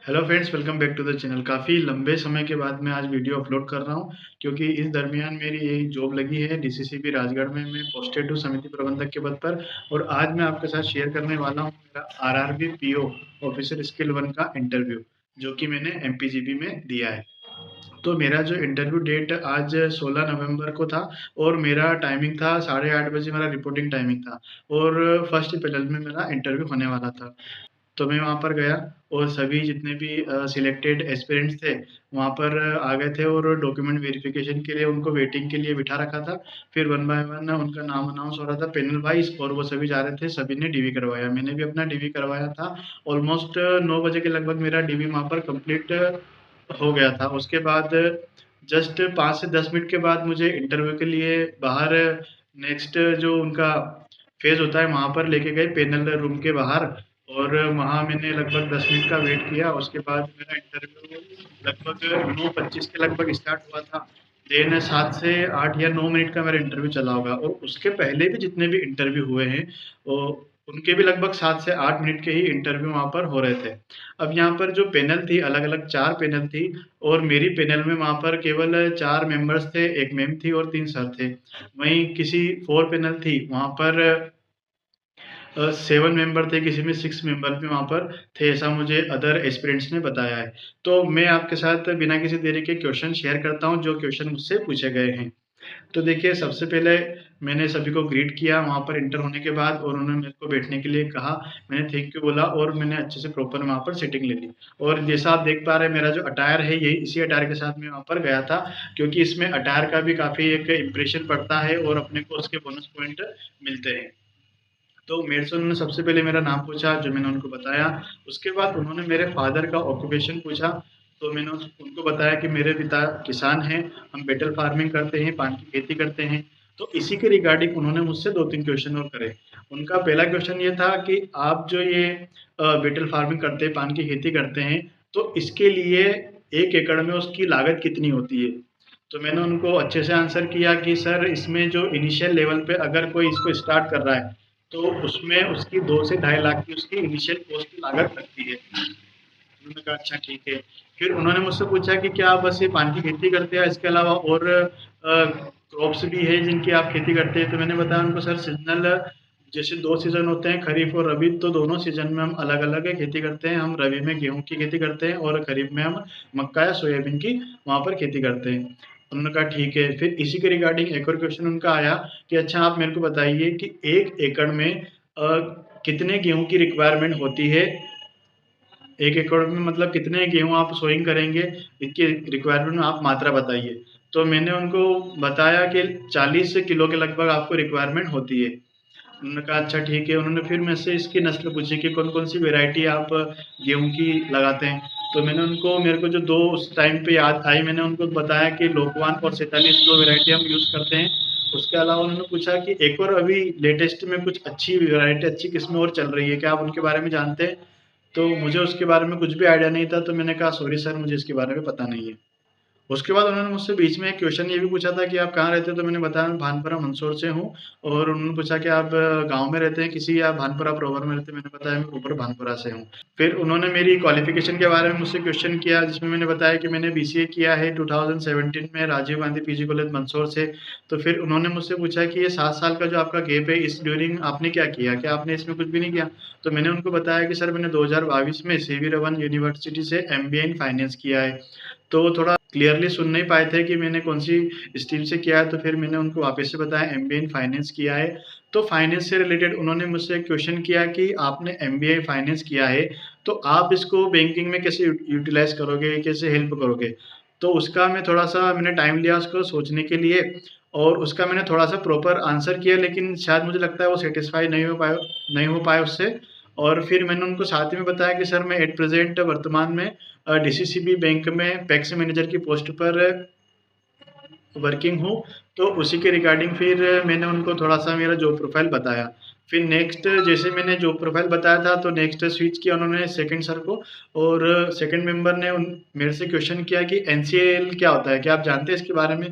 Hello friends, welcome back to the channel. काफ़ी लंबे समय के बाद मैं आज वीडियो अपलोड कर रहा हूं क्योंकि इस दरमियान मेरी एक जॉब लगी है डीसीसीबी राजगढ़ में। मैं पोस्टेड हूँ समिति प्रबंधक के पद पर। और आज मैं आपके साथ शेयर करने वाला हूं मेरा आरआरबी पीओ ऑफिसर स्किल 1 का इंटरव्यू, जो कि मैंने एमपीजीबी में दिया है। तो मेरा जो इंटरव्यू डेट आज 16 नवंबर को था और मेरा टाइमिंग था 8:30 बजे, मेरा रिपोर्टिंग टाइमिंग था। और फर्स्ट पैनल में मेरा इंटरव्यू होने वाला था। तो मैं वहाँ पर गया और सभी जितने भी सिलेक्टेड एस्पिरेंट्स थे वहाँ पर आ गए थे और डॉक्यूमेंट वेरिफिकेशन के लिए उनको वेटिंग के लिए बिठा रखा था। फिर वन बाय वन उनका नाम अनाउंस हो रहा था पैनल वाइज, और वो सभी जा रहे थे। सभी ने डीवी करवाया, मैंने भी अपना डीवी करवाया था। ऑलमोस्ट 9 बजे के लगभग मेरा डीवी वहाँ पर कंप्लीट हो गया था। उसके बाद जस्ट 5 से 10 मिनट के बाद मुझे इंटरव्यू के लिए बाहर नेक्स्ट जो उनका फेज होता है वहाँ पर लेके गए, पैनल रूम के बाहर। और वहाँ मैंने लगभग 10 मिनट का वेट किया। उसके बाद मेरा इंटरव्यू लगभग 9:25 के लगभग स्टार्ट हुआ था। देन 7 से 8 या 9 मिनट का मेरा इंटरव्यू चला होगा। और उसके पहले भी जितने भी इंटरव्यू हुए हैं वो उनके भी लगभग 7 से 8 मिनट के ही इंटरव्यू वहाँ पर हो रहे थे। अब यहाँ पर जो पैनल थी, अलग अलग 4 पैनल थी। और मेरी पैनल में वहाँ पर केवल 4 मेंबर्स थे, एक मैम थी और 3 सर थे। वहीं किसी 4 पैनल थी वहाँ पर 7 मेंबर थे, किसी में 6 मेंबर भी वहाँ पर थे, ऐसा मुझे अदर एस्पिरेंट्स ने बताया है। तो मैं आपके साथ बिना किसी देरी के क्वेश्चन शेयर करता हूँ जो क्वेश्चन मुझसे पूछे गए हैं। तो देखिए, सबसे पहले मैंने सभी को ग्रीट किया वहाँ पर इंटर होने के बाद, और उन्होंने मेरे को बैठने के लिए कहा। मैंने थैंक यू बोला और मैंने अच्छे से प्रॉपर वहाँ पर सीटिंग ले ली। और जैसा आप देख पा रहे हैं, मेरा जो अटायर है यही इसी अटायर के साथ मैं वहाँ पर गया था, क्योंकि इसमें अटायर का भी काफ़ी एक इम्प्रेशन पड़ता है और अपने को उसके बोनस पॉइंट मिलते हैं। तो मेरे से उन्होंने सबसे पहले मेरा नाम पूछा, जो मैंने उनको बताया। उसके बाद उन्होंने मेरे फादर का ऑक्यूपेशन पूछा। तो मैंने उनको बताया कि मेरे पिता किसान हैं, हम बेटल फार्मिंग करते हैं, पान की खेती करते हैं। तो इसी के रिगार्डिंग उन्होंने मुझसे 2-3 क्वेश्चन और करे। उनका पहला क्वेश्चन ये था कि आप जो ये बेटल फार्मिंग करते हैं, पान की खेती करते हैं, तो इसके लिए 1 एकड़ में उसकी लागत कितनी होती है? तो मैंने उनको अच्छे से आंसर किया कि सर, इसमें जो इनिशियल लेवल पे अगर कोई इसको स्टार्ट कर रहा है तो उसमें उसकी 2 से ढाई लाख की उसकी इनिशियल कॉस्ट की लागत लगती है। उन्होंने कहा अच्छा ठीक है। फिर उन्होंने मुझसे पूछा कि क्या आप बस ये पान की खेती करते हैं, इसके अलावा और क्रॉप्स भी है जिनकी आप खेती करते हैं? तो मैंने बताया उनको, सर सीजनल जैसे 2 सीजन होते हैं, खरीफ और रबी, तो दोनों सीजन में हम अलग अलग खेती करते हैं। हम रबी में गेहूं की खेती करते हैं और खरीफ में हम मक्का या सोयाबीन की वहाँ पर खेती करते हैं। उन्होंने कहा ठीक है। फिर इसी के रिगार्डिंग एक और क्वेश्चन उनका आया कि अच्छा आप मेरे को बताइए कि 1 एकड़ में कितने गेहूं की रिक्वायरमेंट होती है? 1 एकड़ में मतलब कितने गेहूँ आप सोइंग करेंगे, इसकी रिक्वायरमेंट में आप मात्रा बताइए। तो मैंने उनको बताया कि 40 किलो के लगभग आपको रिक्वायरमेंट होती है। उन्होंने कहा अच्छा ठीक है। उन्होंने फिर मुझसे इसकी नस्ल पूछी कि कौन कौन सी वेराइटी आप गेहूं की लगाते हैं। तो मैंने उनको, मेरे को जो दो उस टाइम पे याद आई, मैंने उनको बताया कि लोकवान और 47 दो वेराइटी हम यूज़ करते हैं। उसके अलावा उन्होंने पूछा कि एक और अभी लेटेस्ट में कुछ अच्छी वेराइटी, अच्छी किस्में और चल रही है, क्या आप उनके बारे में जानते हैं? तो मुझे उसके बारे में कुछ भी आइडिया नहीं था। तो मैंने कहा सॉरी सर, मुझे इसके बारे में पता नहीं है। उसके बाद उन्होंने मुझसे बीच में एक क्वेश्चन ये भी पूछा था कि आप कहाँ रहते हो? तो मैंने बताया मैं भानपुरा मंदसौर से हूँ। और उन्होंने पूछा कि आप गांव में रहते हैं किसी, या भानपुरा प्रॉपर में रहते हैं? मैंने बताया मैं प्रॉपर भानपुरा से हूँ। फिर उन्होंने मेरी क्वालिफिकेशन के बारे में मुझसे क्वेश्चन किया, जिसमें मैंने बताया कि मैंने बीसीए किया है 2017 में राजीव गांधी पीजी कॉलेज मंदसौर से। तो फिर उन्होंने मुझसे पूछा कि ये 7 साल का जो आपका गैप है, इस ड्यूरिंग आपने क्या किया, क्या आपने इसमें कुछ भी नहीं किया? तो मैंने उनको बताया कि सर, मैंने 2022 में सीवी रमन यूनिवर्सिटी से एमबीए इन फाइनेंस किया है। तो वो थोड़ा क्लियरली सुन नहीं पाए थे कि मैंने कौन सी स्ट्रीम से किया है। तो फिर मैंने उनको वापस से बताया एमबीए इन फाइनेंस किया है। तो फाइनेंस से रिलेटेड उन्होंने मुझसे क्वेश्चन किया कि आपने एमबीए फाइनेंस किया है, तो आप इसको बैंकिंग में कैसे यूटिलाइज करोगे, कैसे हेल्प करोगे? तो उसका मैं थोड़ा सा मैंने टाइम लिया उसको सोचने के लिए, और उसका मैंने थोड़ा सा प्रॉपर आंसर किया, लेकिन शायद मुझे लगता है वो सेटिस्फाई नहीं हो पाए उससे। और फिर मैंने उनको साथ ही में बताया कि सर, मैं एट प्रेजेंट वर्तमान में डीसीसीबी बैंक में पैक्स मैनेजर की पोस्ट पर वर्किंग हूँ। तो उसी के रिगार्डिंग फिर मैंने उनको थोड़ा सा मेरा जॉब प्रोफाइल बताया। फिर नेक्स्ट जैसे मैंने जॉब प्रोफाइल बताया था, तो नेक्स्ट स्विच किया उन्होंने सेकंड सर को। और सेकंड मेंबर ने मेरे से क्वेश्चन किया कि एनसीएल क्या होता है, क्या आप जानते हैं इसके बारे में?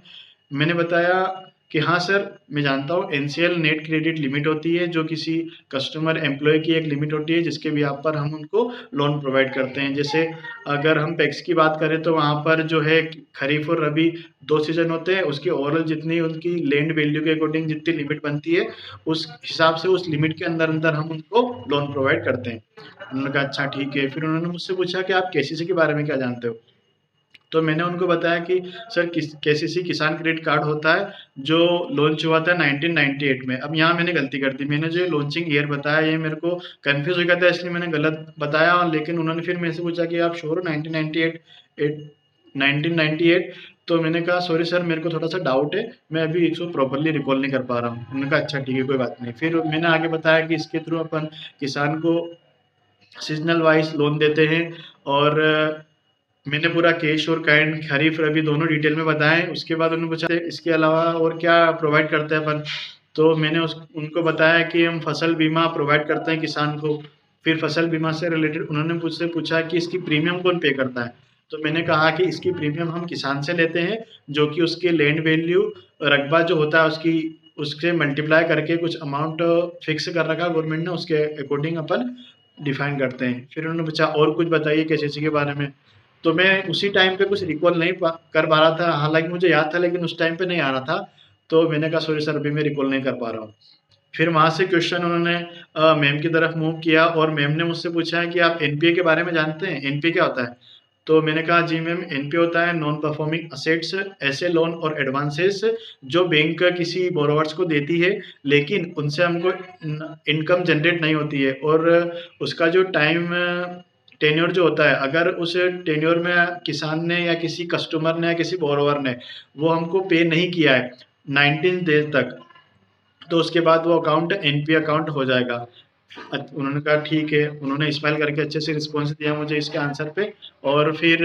मैंने बताया कि हाँ सर, मैं जानता हूँ। एनसीएल नेट क्रेडिट लिमिट होती है, जो किसी कस्टमर एम्प्लॉय की एक लिमिट होती है जिसके भी आप पर हम उनको लोन प्रोवाइड करते हैं। जैसे अगर हम पैक्स की बात करें तो वहाँ पर जो है खरीफ और रबी 2 सीज़न होते हैं, उसकी ओवरऑल जितनी उनकी लैंड वैल्यू के अकॉर्डिंग जितनी लिमिट बनती है, उस हिसाब से उस लिमिट के अंदर-अंदर हम उनको लोन प्रोवाइड करते हैं। उन्होंने कहा अच्छा ठीक है, फिर उन्होंने मुझसे पूछा कि आप केसीसी के बारे में क्या जानते हो? तो मैंने उनको बताया कि सर केसीसी किसान क्रेडिट कार्ड होता है जो लॉन्च हुआ था 1998 में। अब यहाँ मैंने गलती कर दी, मैंने जो लॉन्चिंग ईयर बताया ये मेरे को कंफ्यूज हो गया था, इसलिए मैंने गलत बताया। लेकिन उन्होंने फिर मेरे से पूछा कि आप श्योर हो 1998? तो मैंने कहा सॉरी सर, मेरे को थोड़ा सा डाउट है, मैं अभी इसको प्रॉपरली रिकॉल नहीं कर पा रहा हूँ। उन्होंने कहा अच्छा ठीक है, कोई बात नहीं। फिर मैंने आगे बताया कि इसके थ्रू अपन किसान को सीजनल वाइज लोन देते हैं, और मैंने पूरा कैश और काइंड खरीफ रबी दोनों डिटेल में बताएं। उसके बाद उन्होंने पूछा इसके अलावा और क्या प्रोवाइड करते हैं अपन, तो मैंने उनको बताया कि हम फसल बीमा प्रोवाइड करते हैं किसान को। फिर फसल बीमा से रिलेटेड उन्होंने मुझसे पूछा कि इसकी प्रीमियम कौन पे करता है, तो मैंने कहा कि इसकी प्रीमियम हम किसान से लेते हैं, जो कि उसके लैंड वैल्यू रकबा जो होता है उसकी उससे मल्टीप्लाई करके कुछ अमाउंट फिक्स कर रखा गवर्नमेंट ने, उसके अकॉर्डिंग अपन डिफाइन करते हैं। फिर उन्होंने पूछा और कुछ बताइए केसीसी के बारे में, तो मैं उसी टाइम पे कुछ रिकॉल नहीं कर पा रहा था, हालांकि मुझे याद था लेकिन उस टाइम पे नहीं आ रहा था। तो मैंने कहा सॉरी सर, अभी मैं रिकॉल नहीं कर पा रहा हूँ। फिर वहाँ से क्वेश्चन उन्होंने मैम की तरफ मूव किया, और मैम ने मुझसे पूछा है कि आप एनपीए के बारे में जानते हैं, एनपीए क्या होता है? तो मैंने कहा जी मैम, एनपीए होता है नॉन परफॉर्मिंग असेट्स, ऐसे लोन और एडवांसेस जो बैंक किसी बोरोवर्स को देती है, लेकिन उनसे हमको इनकम जनरेट नहीं होती है, और उसका जो टाइम टेन्योर जो होता है, अगर उस टेन्योर में किसान ने या किसी कस्टमर ने या किसी बोरोवर ने वो हमको पे नहीं किया है 19 डेज तक, तो उसके बाद वो अकाउंट एनपी अकाउंट हो जाएगा। उन्होंने कहा ठीक है, उन्होंने स्माइल करके अच्छे से रिस्पॉन्स दिया मुझे इसके आंसर पे। और फिर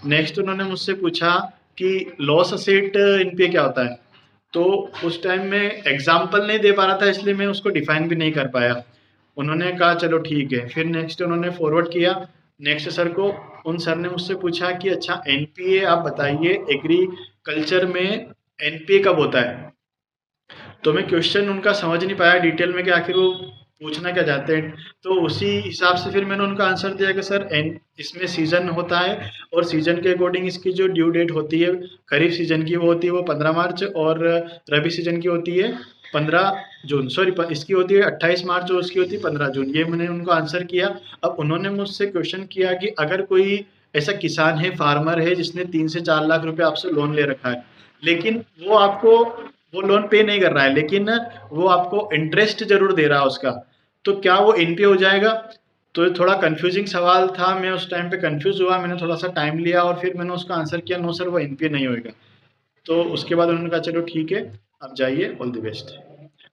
नेक्स्ट उन्होंने मुझसे पूछा कि लॉस असेट एनपीए क्या होता है, तो उस टाइम में एग्जाम्पल नहीं दे पा रहा था, इसलिए मैं उसको डिफाइन भी नहीं कर पाया। उन्होंने कहा चलो ठीक है, फिर नेक्स्ट उन्होंने फॉरवर्ड किया नेक्स्ट सर को। उन सर ने मुझसे पूछा कि अच्छा एनपीए आप बताइए, एग्रीकल्चर में एनपीए कब होता है? तो मैं क्वेश्चन उनका समझ नहीं पाया डिटेल में कि आखिर वो पूछना क्या चाहते हैं। तो उसी हिसाब से फिर मैंने उनका आंसर दिया कि सर इसमें सीजन होता है, और सीजन के अकॉर्डिंग इसकी जो ड्यू डेट होती है खरीफ सीजन की वो होती है वो 15 मार्च, और रबी सीजन की होती है 15 जून, सॉरी इसकी होती है 28 मार्च और उसकी होती है 15 जून। ये मैंने उनको आंसर किया। अब उन्होंने मुझसे क्वेश्चन किया कि अगर कोई ऐसा किसान है, फार्मर है, जिसने 3 से 4 लाख रुपए आपसे लोन ले रखा है, लेकिन वो लोन पे नहीं कर रहा है, लेकिन वो आपको इंटरेस्ट जरूर दे रहा है उसका, तो क्या वो एनपीए हो जाएगा? तो ये थोड़ा कंफ्यूजिंग सवाल था, मैं उस टाइम पे कंफ्यूज हुआ, मैंने थोड़ा सा टाइम लिया और फिर मैंने उसका आंसर किया नो सर, वो एनपीए नहीं होएगा। तो उसके बाद उन्होंने कहा चलो ठीक है, आप जाइए, ऑल द बेस्ट।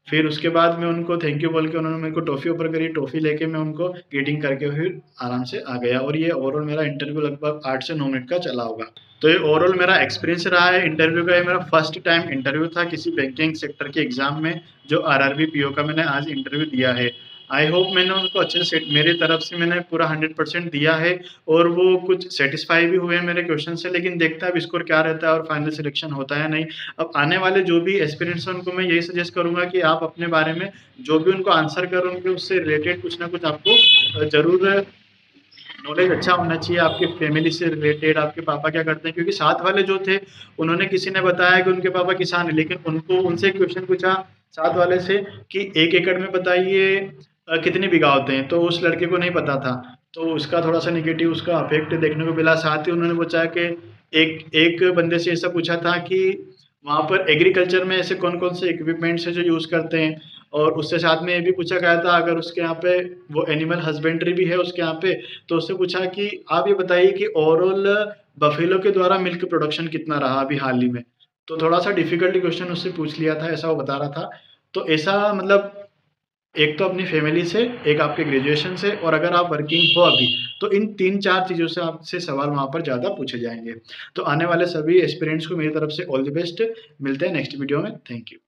फिर उसके बाद मैं उनको थैंक यू बोल के, उन्होंने मेरे को टॉफ़ी ऑफर करी, टॉफ़ी लेके मैं उनको ग्रीटिंग करके फिर आराम से आ गया। और ये ओवरऑल मेरा इंटरव्यू लगभग 8 से 9 मिनट का चला होगा। तो ये ओवरऑल मेरा एक्सपीरियंस रहा है इंटरव्यू का। ये मेरा फर्स्ट टाइम इंटरव्यू था किसी बैंकिंग सेक्टर के एग्जाम में, जो आरआरबी पीओ का मैंने आज इंटरव्यू दिया है। आई होप मैंने उनको अच्छे से, मेरी तरफ से मैंने पूरा 100% दिया है, और वो कुछ सेटिस्फाई भी हुए हैं मेरे क्वेश्चन से। लेकिन देखता है अब स्कोर क्या रहता है और फाइनल सिलेक्शन होता है नहीं। अब आने वाले जो भी एस्पिरेंट्स हैं उनको मैं यही सजेस्ट करूंगा कि आप अपने बारे में जो भी उनको आंसर करो, उनके उससे रिलेटेड कुछ ना कुछ आपको जरूर नॉलेज अच्छा होना चाहिए, आपके फैमिली से रिलेटेड, आपके पापा क्या करते हैं। क्योंकि साथ वाले जो थे, उन्होंने किसी ने बताया कि उनके पापा किसान है, लेकिन उनको उनसे क्वेश्चन पूछा साथ वाले से कि 1 एकड़ में बताइए कितने बीघा होते हैं, तो उस लड़के को नहीं पता था। तो उसका थोड़ा सा निगेटिव उसका इफेक्ट देखने को मिला। साथ ही उन्होंने पूछा कि एक एक बंदे से ऐसा पूछा था कि वहाँ पर एग्रीकल्चर में ऐसे कौन कौन से इक्विपमेंट्स है जो यूज़ करते हैं, और उससे साथ में ये भी पूछा गया था अगर उसके यहाँ पे वो एनिमल हस्बेंड्री भी है उसके यहाँ पे, तो उससे पूछा कि आप ये बताइए कि ओवरऑल बफेलो के द्वारा मिल्क प्रोडक्शन कितना रहा अभी हाल ही में। तो थोड़ा सा डिफिकल्टी क्वेश्चन उससे पूछ लिया था, ऐसा वो बता रहा था। तो ऐसा मतलब एक तो अपनी फैमिली से, एक आपके ग्रेजुएशन से, और अगर आप वर्किंग हो अभी, तो इन 3-4 चीज़ों से आपसे सवाल वहाँ पर ज़्यादा पूछे जाएंगे। तो आने वाले सभी एस्पिरेंट्स को मेरी तरफ से ऑल द बेस्ट। मिलते हैं नेक्स्ट वीडियो में। Thank you.